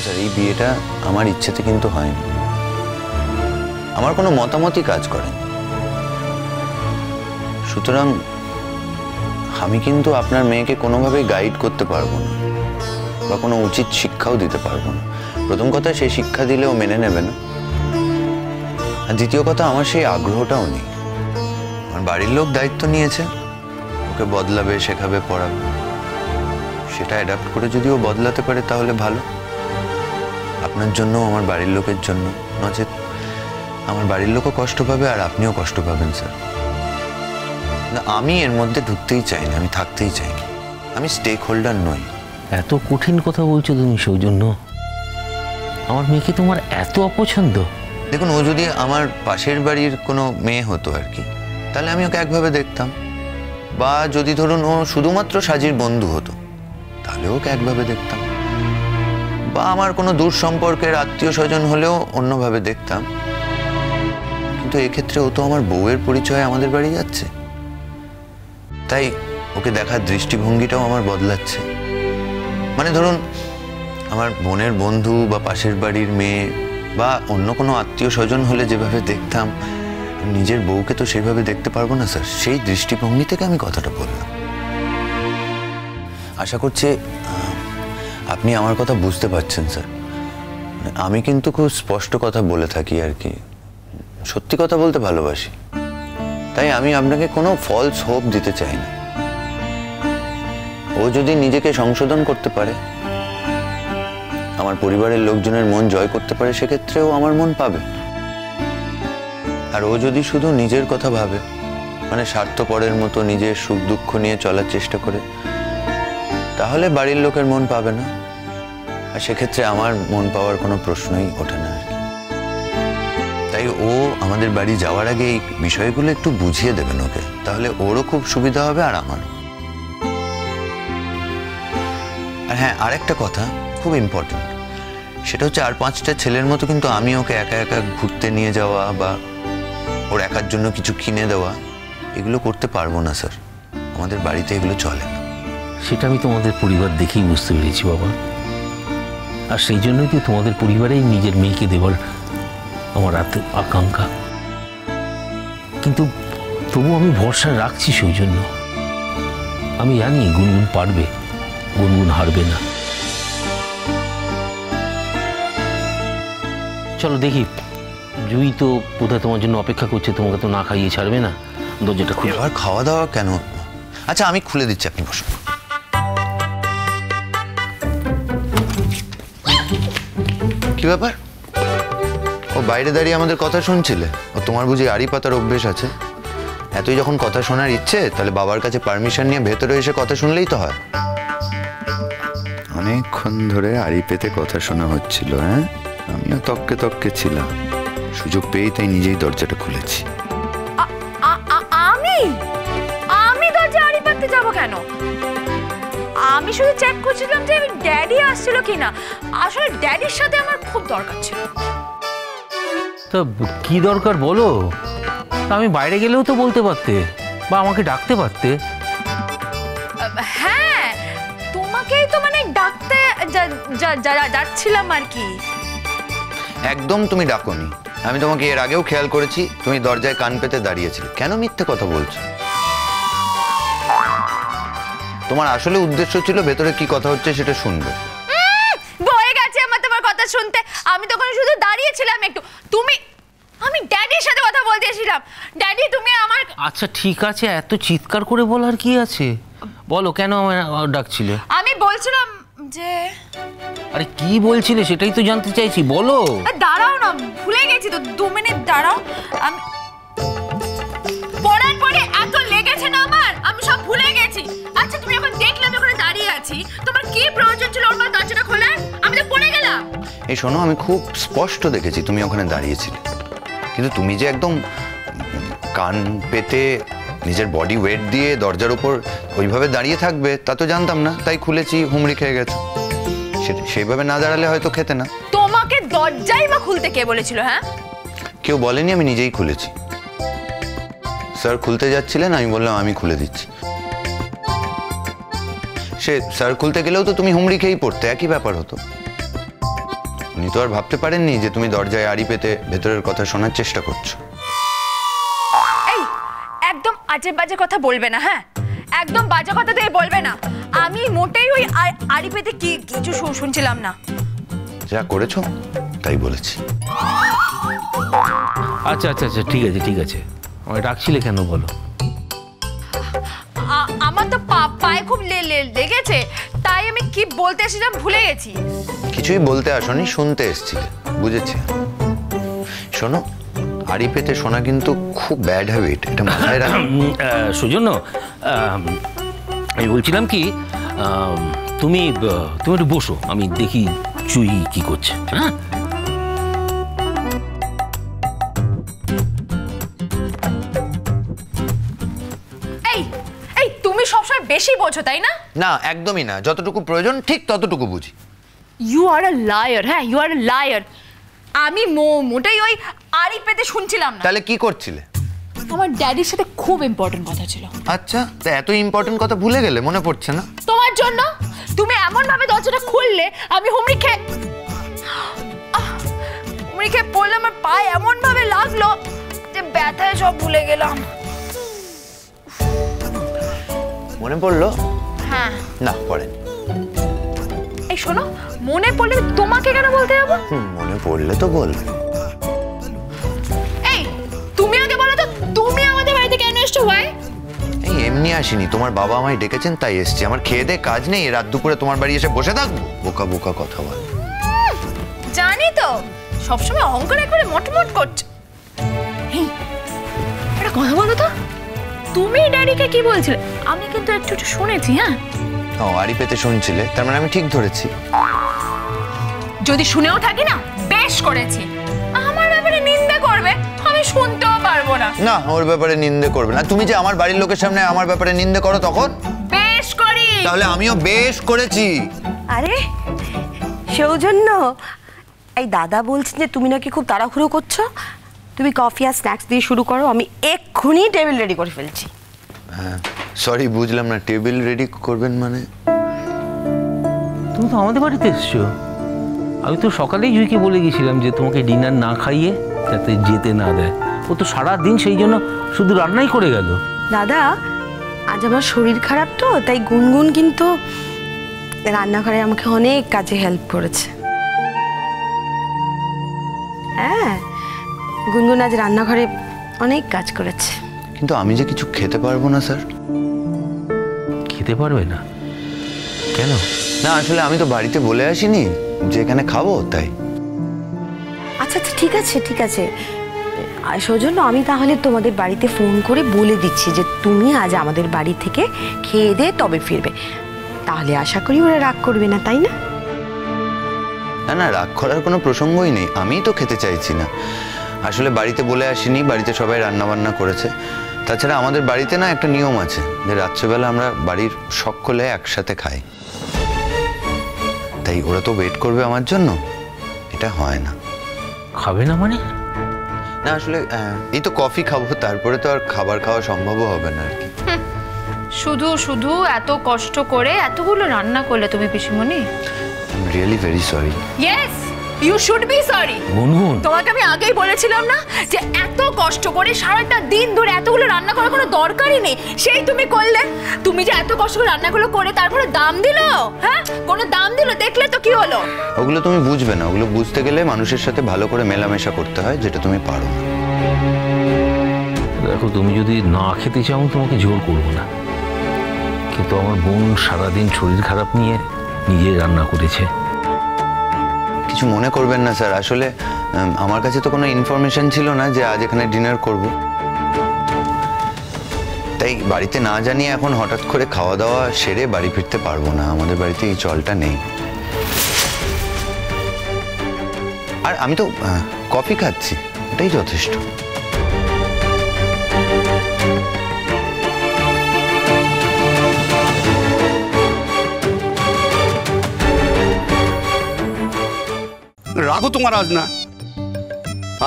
Sir, এই বিয়েটা আমার ইচ্ছেতে কিন্তু হয়নি, আমার কোনো মতামতই কাজ করেনি। সুতরাং আমি কিন্তু আপনার মেয়েকে কোনোভাবেই গাইড করতে পারবো না বা কোনো উচিত শিক্ষাও দিতে পারবো না। প্রথম কথা, সেই শিক্ষা দিলেও মেনে নেবে না, আর দ্বিতীয় কথা, আমার সেই আগ্রহটাও নেই। আমার বাড়ির লোক দায়িত্ব নিয়েছে, ওকে বদলাবে, শেখাবে, পড়াবে, সেটা অ্যাডাপ্ট করে যদি ও বদলাতে পারে তাহলে ভালো, আপনার জন্য, আমার বাড়ির লোকের জন্য। নচেত আমার বাড়ির লোকও কষ্ট পাবে আর আপনিও কষ্ট পাবেন স্যার। না, আমি এর মধ্যে ঢুকতেই চাই না, আমি থাকতেই চাই না, আমি স্টেক হোল্ডার নই। এত কঠিন কথা বলছো তুমি সৌজন্য? আমার মেয়েকে তোমার এত অপছন্দ? দেখুন, ও যদি আমার পাশের বাড়ির কোনো মেয়ে হতো আর কি, তাহলে আমি ওকে একভাবে দেখতাম, বা যদি ধরুন ও শুধুমাত্র সাজির বন্ধু হতো তাহলে ওকে একভাবে দেখতাম, বা আমার কোনো দূর সম্পর্কের আত্মীয় স্বজন হলেও অন্যভাবে দেখতাম। কিন্তু এক্ষেত্রে ও তো আমার বউয়ের পরিচয়ে আমাদের বাড়ি যাচ্ছে, তাই ওকে দেখার দৃষ্টিভঙ্গিটাও আমার বদলাচ্ছে। মানে ধরুন, আমার বোনের বন্ধু বা পাশের বাড়ির মেয়ে বা অন্য কোনো আত্মীয় স্বজন হলে যেভাবে দেখতাম, নিজের বউকে তো সেভাবে দেখতে পারবো না স্যার। সেই দৃষ্টিভঙ্গি থেকে আমি কথাটা বললাম। আশা করছি আপনি আমার কথা বুঝতে পারছেন স্যার। আমি কিন্তু খুব স্পষ্ট কথা বলে থাকি আর কি, সত্যি কথা বলতে ভালোবাসি, তাই আমি আপনাকে কোনো ফলস হোপ দিতে চাই না। ও যদি নিজেকে সংশোধন করতে পারে, আমার পরিবারের লোকজনের মন জয় করতে পারে, সেক্ষেত্রেও আমার মন পাবে। আর ও যদি শুধু নিজের কথা ভাবে, মানে স্বার্থপরের মতো নিজের সুখ দুঃখ নিয়ে চলার চেষ্টা করে, তাহলে বাড়ির লোকের মন পাবে না, আর সেক্ষেত্রে আমার মন পাওয়ার কোনো প্রশ্নই ওঠে না আর কি। তাই ও আমাদের বাড়ি যাওয়ার আগে এই বিষয়গুলো একটু বুঝিয়ে দেবেন ওকে, তাহলে ওরও খুব সুবিধা হবে আর আমারও। আর হ্যাঁ, আরেকটা কথা খুব ইম্পর্টেন্ট, সেটা হচ্ছে আর 5টা ছেলের মতো কিন্তু আমি ওকে একা একা ঘুরতে নিয়ে যাওয়া বা ওর একার জন্য কিছু কিনে দেওয়া, এগুলো করতে পারবো না স্যার। আমাদের বাড়িতে এগুলো চলে না। সেটা আমি তোমাদের পরিবার দেখেই বুঝতে পেরেছি বাবা, আর সেই জন্যই তো তোমাদের পরিবারেই নিজের মেয়েকে দেওয়ার আমার আকাঙ্ক্ষা। কিন্তু তবু আমি ভরসা রাখছি সৌজন্য। আমি জানি গুনগুন পারবে, গুনগুন হারবে না। চলো দেখি, জুই তো বোধহয় তোমার জন্য অপেক্ষা করছে, তোমাকে তো না খাইয়ে ছাড়বে না। দরজাটা খুলে। আর খাওয়া দাওয়া কেন? আচ্ছা, আমি খুলে দিচ্ছি, আপনি বসুন। কি ব্যাপার? ও বাইরে দাঁড়িয়ে আমাদের কথা শুনছিলে? ও তোমার বুঝি আড়ি পাতার অভ্যেস আছে? এতই যখন কথা শোনার ইচ্ছে, তাহলে বাবার কাছে পারমিশন নিয়ে ভেতরে এসে কথা শুনলেই তো হয়। অনেকক্ষণ ধরে আড়ি পেতে কথা শোনা হচ্ছিল। হ্যাঁ, আমিও তককে তককে ছিলাম, সুযোগ পেয়েই তাই নিজেই দরজাটা খুলেছি। আমি দরজা আড়ি পাততে যাবো কেন? আমি শুধু চেক করছিলাম যে ড্যাডি আসছিল কিনা। আসলে ড্যাডির সাথে আমার খুব দরকার ছিল। তো কি দরকার বলো? আমি বাইরে গেলেও তো বলতে পারতে, বা আমাকে ডাকতে পারতে। হ্যাঁ, তোমাকেই তো মানে ডাকতে যাচ্ছিলাম আর কি। একদম তুমি ডাকোনি, আমি তোমাকে এর আগেও খেয়াল করেছি, তুমি দরজায় কান পেতে দাঁড়িয়েছিলে। কেন মিথ্যে কথা বলছো? তোমার আসলে উদ্দেশ্য ছিল ভেতরে কি কথা হচ্ছে সেটা শুনবে। বয়ে গেছে আমার তোমার কথা শুনতে। আমি তখন শুধু দাঁড়িয়েছিলাম একটু। আমি ড্যাডির সাথে কথা বলতেছিলাম। ড্যাডি, তুমি আমার। আচ্ছা ঠিক আছে, এত চিৎকার করে বলার কি আছে? বলো, কেন আমায় ডাকছিলে? আমি বলছিলাম যে। আরে কি বলছিলে সেটাই তো জানতে চাইছি, বলো। দাঁড়াও না, ভুলে গেছি তো, 2 মিনিট দাঁড়াও। আমি পড়ার পরে এত লেগেছে না আমার, আমি সব ভুলে গেছি। আচ্ছা, তুমি এখন দেখলে আমি ওখানে দাঁড়িয়ে আছি, তোমার কি প্রয়োজন ছিল ওর দরজাটা খোলার? আমি তো পড়ে গেলাম। এই শোনো, আমি খুব স্পষ্ট দেখেছি তুমি ওখানে দাঁড়িয়েছিলে, কিন্তু তুমি যে একদম কান পেতে নিজের বডি ওয়েট দিয়ে দরজার উপর ওইভাবে দাঁড়িয়ে থাকবে তা তো জানতাম না, তাই খুলেছি, হুমড়ি খেয়ে গেছে। সেইভাবে না দাঁড়ালে হয়তো খেতে না। তোমাকে দরজাই বা খুলতে কে বলেছিল? হ্যাঁ, কেউ বলেনি, আমি নিজেই খুলেছি। স্যার খুলতে যাচ্ছিলেন, আমি বললাম আমি খুলে দিচ্ছি। সে স্যার খুলতে গেলেও তো তুমি হুমড়ি খেয়েই পড়তে, একই ব্যাপার হতো। উনি তো আর ভাবতে পারেননি যে তুমি দরজায় আড়ি পেতে ভেতরের কথা শোনার চেষ্টা করছো। এই একদম আজে বাজে কথা বলবে না, হ্যাঁ একদম বাজে কথা দিয়ে বলবে না। আমি মোটেই ওই আড়ি পেতে কিছু শুনছিলাম না। যা করেছো তাই বলেছি। আচ্ছা আচ্ছা আচ্ছা, ঠিক আছে ঠিক আছে, আমায় ডাকছিলে কেন বলো? আমার তো পায়ে খুব লেগেছে, তাই আমি কি বলতে এসেছিলাম ভুলে গেছি। কিছুই বলতে আসনি, শুনতে এসেছিলে, বুঝেছি। শোনো, আড়ি পেতে শোনা কিন্তু খুব ব্যাড হ্যাবিট, এটা মাথায় রাখো। সৌজন্য, আমি বলছিলাম কি, তুমি একটু বসো, আমি দেখি চুই কি করছে। হ্যাঁ এই তুমি সবসময় বেশি বোঝো তাই না? না একদমই না, যতটুকু প্রয়োজন ঠিক ততটুকু বুঝি। ইউ আর আ লায়ার, হ্যাঁ ইউ আর আ লায়ার। আমি মোটেই ওই আড়ি পেতে শুনছিলাম না। তাহলে কি করছিলে? আমার ড্যাডির সাথে খুব ইম্পর্টেন্ট কথা ছিল। আচ্ছা, তা এত ইম্পর্টেন্ট কথা ভুলে গেলে, মনে পড়ছে না? তোমার জন্য তুমি এমন ভাবে দরজাটা খুললে আমি হুমড়ি খেয়ে পড়লে, আমার পায়ে এমন ভাবে লাগলো যে ব্যথায় সব ভুলে গেলাম। মনে পড়লো? হ্যাঁ। না পড়েনি। এই শোনো, মনে পড়লে তোমাকে কেন বলতে যাবো? মনে পড়লে তো বলবে। এই তুমি আগে বলো তো, তুমি আমাদের বাড়িতে কেন এসছো ভাই? এই এমনি আসিনি, তোমার বাবা আমায় ডেকেছেন তাই এসছি। আমার খেয়ে দে কাজ নেই, রাত দুপুরে তোমার বাড়ি এসে বসে থাকবো? বোকা বোকা কথা বল। জানি তো, সবসময় অহংকার করে মটমট করছো। একটা কথা বলো তো, তুমি ড্যাডিকে কি বলছিলে? আমি কিন্তু একটু শুনেছি। হ্যাঁ ও, আড়ি পেতে শুনছিলে, তার মানে আমি ঠিক ধরেছি। যদি শুনেও থাকি না, বেশ করেছি। আমার ব্যাপারে নিন্দা করবে, আমি শুনতেও পারবো না। না, ওর ব্যাপারে নিন্দে করবে না। তুমি যে আমার বাড়ির লোকের সামনে আমার ব্যাপারে নিন্দে করো, তখন বেশ করি। তাহলে আমিও বেশ করেছি। আরে সৌজন্য, এই দাদা বলছেন যে তুমি নাকি খুব তাড়াহুড়ো করছো। তুমি কফি আর স্ন্যাক্স দিয়ে শুরু করো, আমি এক্ষুনি টেবিল রেডি করে ফেলছি। হ্যাঁ সরি, বুঝলাম না, টেবিল রেডি করবেন মানে? তুমি তো আমাদের বাড়িতে এসছো। আমি তো সকালেই জুইকে বলে গেছিলাম যে তোমাকে ডিনার না খাইয়ে যাতে যেতে না দেয়। ও তো সারাদিন সেই জন্য শুধু রান্নাই করে গেল। দাদা, আজ আমার শরীর খারাপ তো, তাই গুনগুন কিন্তু রান্নাঘরে আমাকে অনেক কাজে হেল্প করেছে। হ্যাঁ, গুনগুন আজ রান্নাঘরে অনেক কাজ করেছে। কিন্তু আমি যে কিছু খেতে পারবো না স্যার। খেতে পারবে না কেন? না আসলে আমি তো বাড়িতে বলে আসিনি যে এখানে খাবো, তাই। আচ্ছা আচ্ছা, ঠিক আছে ঠিক আছে। আর সৌজন্য, আমি তাহলে তোমাদের বাড়িতে ফোন করে বলে দিচ্ছি যে তুমি আজ আমাদের বাড়ি থেকে খেয়ে দিয়ে তবে ফিরবে। তাহলে আশা করি ওরা রাগ করবে না, তাই না? না না, রাগ করার কোনো প্রসঙ্গই নেই। আমিই তো খেতে চাইছি না। আসলে বাড়িতে বলে আসিনি, বাড়িতে সবাই রান্না বান্না করেছে। তাছাড়া আমাদের বাড়িতে না একটা নিয়ম আছে যে রাত্রেবেলা আমরা বাড়ির সকলে একসাথে খাই। তাই ওরা তো ওয়েট করবে আমার জন্য, এটা হয় না। খাবে না মানে? না আসলে এই তো কফি খাবো, তারপরে তো আর খাবার খাওয়া সম্ভবও হবে না আর কি। শুধু শুধু এত কষ্ট করে এতগুলো রান্না করলে তুমি পিসিমণি। I am really very sorry. Yes, you should be sorry. Gungun, তোমাকে আমি আগেই বলেছিলাম না যে এত কষ্ট করে সারাটা দিন ধরে এতগুলো রান্না করার কোনো দরকারই নেই, সেই তুমি করলে। তুমি যে এত কষ্ট করে রান্নাগুলো করে তারপরে দাম দিলো? হ্যাঁ, কোনো দাম দিলো? দেখলে তো কি হলো। ওগুলো তুমি বুঝবে না। ওগুলো বুঝতে গেলে মানুষের সাথে ভালো করে মেলামেশা করতে হয়, যেটা তুমি পারো না। দেখো, তুমি যদি না খেতে চাও আমি তোমাকে জোর করবো না, কিন্তু আমার বোন সারাদিন শরীর খারাপ নিয়ে নিজেই রান্না করেছে। কিছু মনে করবেন না স্যার, আসলে আমার কাছে তো কোনো ইনফরমেশন ছিল না যে আজ এখানে ডিনার করব। তাই বাড়িতে না জানিয়ে এখন হঠাৎ করে খাওয়া দাওয়া সেরে বাড়ি ফিরতে পারবো না। আমাদের বাড়িতে এই চলটা নেই। আর আমি তো কফি খাচ্ছি, এটাই যথেষ্ট। রাগো তোমার আজ না,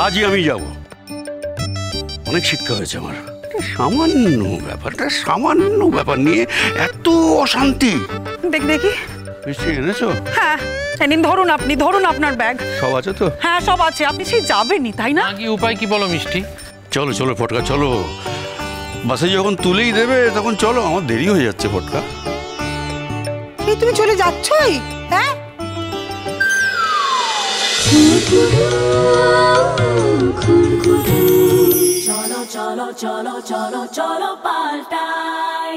আজই আমি যাব। অনেক শিক্ষা হয়েছে আমার। সামান্য ব্যাপার নিয়ে এত অশান্তি। দেখি দেখি। মিষ্টি এনেছো? হ্যাঁ নিন, ধরুন, আপনি ধরুন আপনার ব্যাগ। সব আছে তো? হ্যাঁ সব আছে, আপনি সেই যাবেনই তাই না? কি উপায় কি বলো মিষ্টি? চলো চলো ফটকা, চলো। বাসে যখন তুলেই দেবে তখন চলো, আমার দেরি হয়ে যাচ্ছে ফটকা। এই তুমি চলে যাচ্ছই? হ্যাঁ cholo cholo cholo cholo cholo paltai